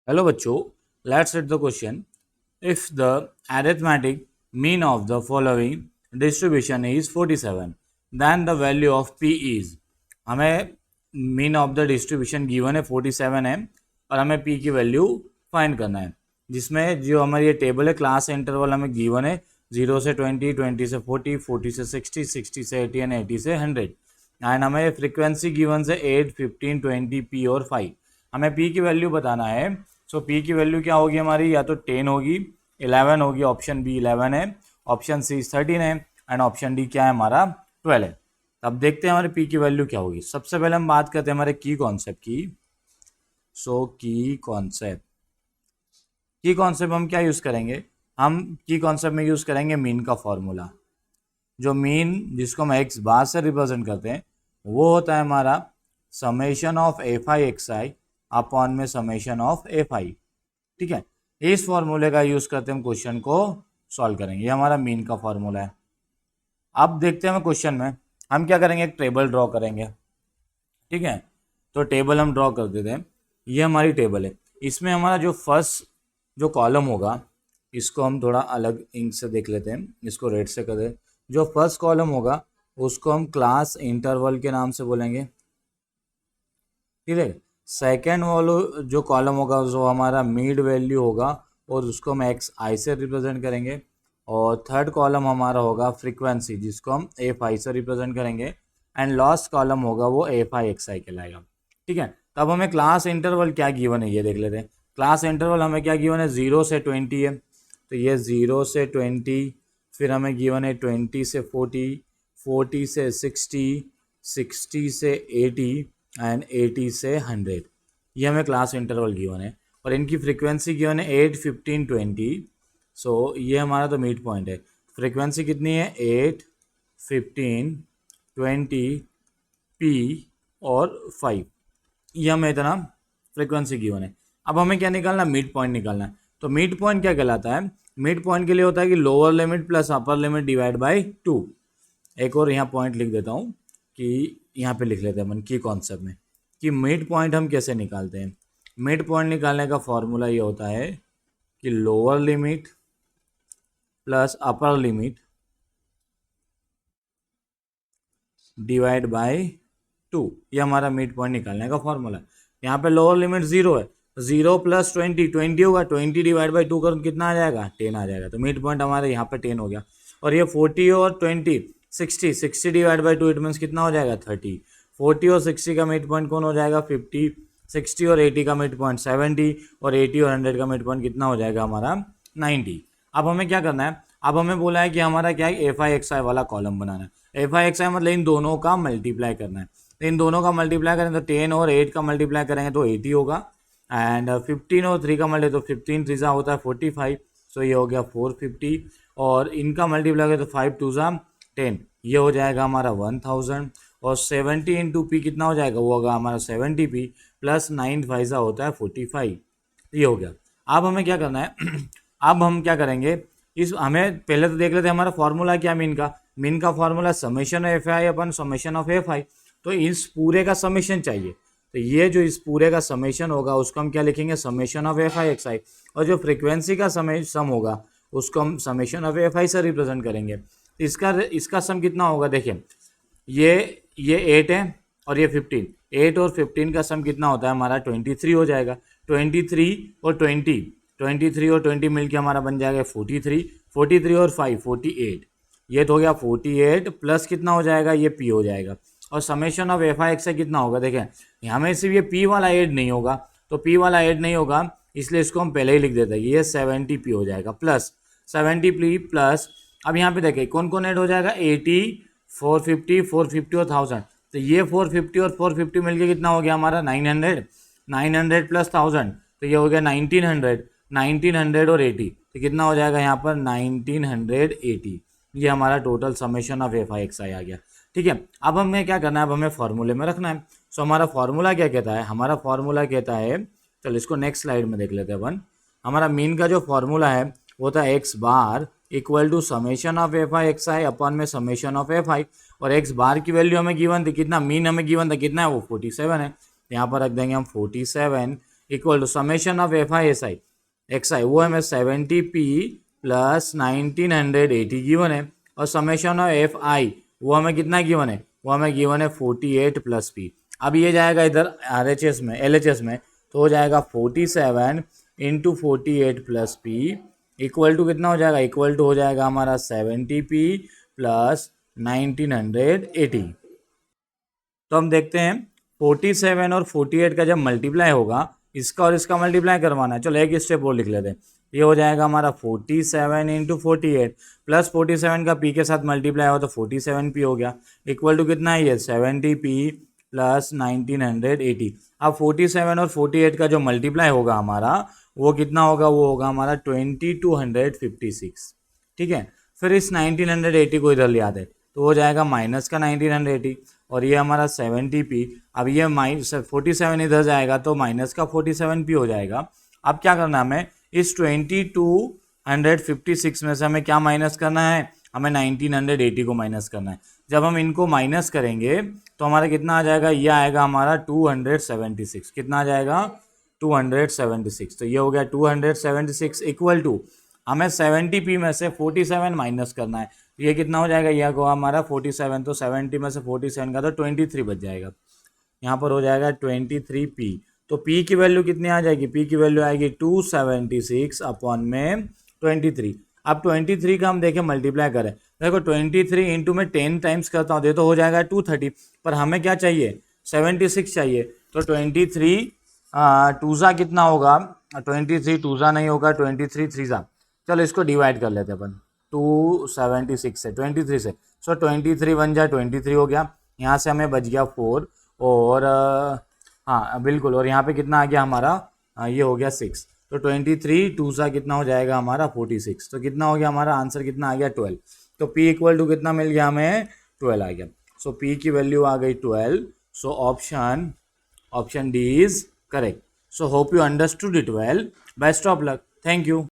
Hello बच्चों, let's read the question. If the arithmetic mean of the following distribution is 47, then the value of p is. हमें mean of the distribution given है 47 है और हमें p की value find करना है, जिसमें जो हमारी ये टेबल है क्लास इंटरवल हमें गिवन है 0 से 20, 20 से 40, 40 से 60, 60 से 80 एंड 80 से 100 एंड हमें फ्रीक्वेंसी गिवन से 8, 15, 20, p और 5. हमें p की वैल्यू बताना है. सो p की वैल्यू क्या होगी हमारी, या तो 10 होगी, 11 होगी, ऑप्शन बी 11 है, ऑप्शन सी 13 है एंड ऑप्शन डी क्या है हमारा 12 है. अब देखते हैं हमारे p की वैल्यू क्या होगी. सबसे पहले हम बात करते हैं हमारे की कॉन्सेप्ट की. सो की कॉन्सेप्ट हम क्या यूज़ करेंगे, हम की कॉन्सेप्ट में यूज़ करेंगे मीन का फॉर्मूला. जो मीन जिसको हम एक्स बार से रिप्रेजेंट करते हैं वो होता है हमारा summation of F I x i upon में समेशन ऑफ एफ आई. ठीक है, इस फॉर्मूले का यूज़ करते हम क्वेश्चन को सॉल्व करेंगे. ये हमारा मीन का फॉर्मूला है. अब देखते हैं क्वेश्चन में हम क्या करेंगे, एक टेबल ड्रॉ करेंगे. ठीक है, तो टेबल हम ड्रॉ कर देते हैं. ये हमारी टेबल है. इसमें हमारा जो फर्स्ट जो कॉलम होगा इसको हम थोड़ा अलग इंक से देख लेते हैं, इसको रेड से कर दें. जो फर्स्ट कॉलम होगा उसको हम क्लास इंटरवल के नाम से बोलेंगे. ठीक है, सेकेंड वाला जो कॉलम होगा जो हमारा मिड वैल्यू होगा और उसको हम एक्स आई से रिप्रेजेंट करेंगे. और थर्ड कॉलम हमारा होगा फ्रीक्वेंसी जिसको हम एफ आई से रिप्रेजेंट करेंगे. एंड लास्ट कॉलम होगा वो एफ आई एक्स आई कहलाएगा. ठीक है, तब हमें क्लास इंटरवल क्या गिवन है ये देख लेते हैं. क्लास इंटरवल हमें क्या गिवन है, 0 से 20 है, तो ये 0 से 20, फिर हमें गिवन है 20 से 40, 40 से 60, 60 से 80 एंड 80 से 100. ये हमें क्लास इंटरवल गिवन है और इनकी फ्रीक्वेंसी गिवन है 8, 15, 20. सो ये हमारा तो मिड पॉइंट है. फ्रीक्वेंसी कितनी है, 8, 15, 20, p और 5. ये हमें इतना फ्रीक्वेंसी गिवन है. अब हमें क्या निकालना, मिड पॉइंट निकालना है. तो मिड पॉइंट क्या कहलाता है, मिड पॉइंट के लिए होता है कि lower limit plus upper limit divide by 2. एक और यहाँ पॉइंट लिख देता हूँ कि यहाँ पे लिख लेते हैं अपन की कॉन्सेप्ट में कि मिड पॉइंट हम कैसे निकालते हैं. मिड पॉइंट निकालने का फॉर्मूला ये होता है कि lower limit plus upper limit divide by 2. ये हमारा मिड पॉइंट निकालने का फॉर्मूला है. यहाँ पे लोअर लिमिट 0 है, 0 प्लस 20, 20 होगा, 20 डिवाइड बाई 2 करो कितना आ जाएगा, 10 आ जाएगा. तो मिड पॉइंट हमारे यहाँ पे 10 हो गया. और ये 40 और 20, 60, 60 डिवाइड बाई 2 इट मीन्स कितना हो जाएगा 30. 40 और 60 का मिड पॉइंट कौन हो जाएगा 50, 60 और 80 का मिड पॉइंट 70 और 80 और 100 का मिड पॉइंट कितना हो जाएगा हमारा 90. अब हमें क्या करना है, अब हमें बोला है कि हमारा क्या है एफ आई एक्स आई वाला कॉलम बनाना है. एफ आई एक्स आई मतलब इन दोनों का मल्टीप्लाई करना है. तो इन दोनों का मल्टीप्लाई करें तो 10 और 8 का मल्टीप्लाई करेंगे तो 80 होगा. एंड 15 और 3 का मल्टी तो 15 3 होता है 45. सो ये हो गया 450. और इनका मल्टीप्लाई करें तो 5 2 10, ये हो जाएगा हमारा 1000. और 70 इंटू पी कितना हो जाएगा, वो होगा हमारा 70p प्लस 9 5 होता है 45. ये हो गया. अब हमें क्या करना है अब हम क्या करेंगे, इस हमें पहले तो देख लेते हैं हमारा फॉर्मूला क्या मीन का formula summation F I upon summation of F I. तो इस पूरे का समेशन चाहिए, तो ये जो इस पूरे का समेशन होगा उसको हम क्या लिखेंगे, summation of F I x I. और जो फ्रीक्वेंसी का सम होगा उसको हम समेशन ऑफ एफ आई से रिप्रेजेंट करेंगे. तो इसका सम कितना होगा, देखिए ये 8 है और ये 15, 8 और 15 का सम कितना होता है हमारा 23 हो जाएगा. 23 और 20, 23 और 20 मिलके हमारा बन जाएगा 43, 43 और 5 48. ये तो हो गया 48 प्लस कितना हो जाएगा, ये p हो जाएगा. और summation of F I x कितना होगा, देखें हमें सिर्फ ये p वाला ऐड नहीं होगा, तो p वाला ऐड नहीं होगा इसलिए इसको हम पहले ही लिख देते हैं. ये 70p हो जाएगा प्लस 70p प्लस. अब यहाँ पे देखें कौन कौन ऐड हो जाएगा, 80, 450, 450 और 1000. तो ये 450 और 450 मिलके कितना हो गया हमारा 900, 900 प्लस 1000 तो ये हो गया 1900, 1900 और 80 तो कितना हो जाएगा यहाँ पर 1980. ये हमारा total summation of F I x I आ गया. ठीक है, अब हमें क्या करना है, अब हमें फॉर्मूले में रखना है. सो हमारा फॉर्मूला क्या कहता है, हमारा फॉर्मूला कहता है, चलो इसको नेक्स्ट स्लाइड में देख लेते हैं अपन. हमारा मीन का जो फॉर्मूला है वो था x bar equal to summation of F I x i upon में समेशन ऑफ एफ आई. और एक्स बार की वैल्यू हमें गिवन थी कितना, मीन हमें गिवन था कितना है, वो 47 है. यहाँ पर रख देंगे हम 47 equal to summation of F I S I x I, वो हमें 70p प्लस 1980 गिवन है, और समेशन ऑफ एफ आई वो हमें कितना गिवन है, वो हमें गिवन है 48 प्लस p। अब ये जाएगा इधर RHS में LHS में, तो हो जाएगा 47 into 48 plus p equal to कितना हो जाएगा, इक्वल टू हो जाएगा हमारा 70p प्लस 1980। तो हम देखते हैं 47 और 48 का जब मल्टीप्लाई होगा, इसका और इसका मल्टीप्लाई करवाना है, चलो एक स्टेप और लिख लेते हैं। ये हो जाएगा हमारा 47 इंटू 48 प्लस 47 का p के साथ मल्टीप्लाई हो तो 47p हो गया, इक्वल टू कितना है ये 70p प्लस 1980। अब 47 और 48 का जो मल्टीप्लाई होगा हमारा वो कितना होगा, वो होगा हमारा 2256। ठीक है, फिर इस 1980 को इधर ले आते हैं तो हो जाएगा माइनस का 1980, और ये हमारा 70p। अब ये माइनस 47 इधर जाएगा तो माइनस का 47p हो जाएगा। अब क्या करना है हमें, इस 2256 में से हमें क्या माइनस करना है, हमें 1980 को माइनस करना है। जब हम इनको माइनस करेंगे तो हमारा कितना आ जाएगा, ये आएगा हमारा 276। कितना आ जाएगा 276, तो ये हो गया 276 इक्वल टू हमें 70p में से 47 माइनस करना है, ये कितना हो जाएगा, यह होगा हमारा 47, तो 70 में से 47 का तो 23 बच जाएगा, यहाँ पर हो जाएगा 23p। तो p की वैल्यू कितनी आ जाएगी, p की वैल्यू आएगी 276 अपॉन में 23। अब 23 का हम देखें मल्टीप्लाई करें, देखो 23 इंटू में 10 टाइम्स करता हूँ दे तो हो जाएगा 230, पर हमें क्या चाहिए 76 चाहिए, तो 23 टूज़ा कितना होगा, 23 टूज़ा नहीं होगा, 23 थ्रीज़ा, चलो इसको डिवाइड कर लेते हैं अपन 276 से 23 से, सो 23 वन जा 23 हो गया, यहाँ से हमें बच गया 4, और हाँ बिल्कुल, और यहाँ पे कितना आ गया हमारा, ये हो गया 6, तो 23 टूज़ा कितना हो जाएगा हमारा 46, तो कितना हो गया हमारा आंसर कितना आ गया 12। तो p इक्वल टू कितना मिल गया हमें 12 आ गया, सो p की वैल्यू आ गई 12, so option D is correct. So hope you understood it well. Best of luck. Thank you.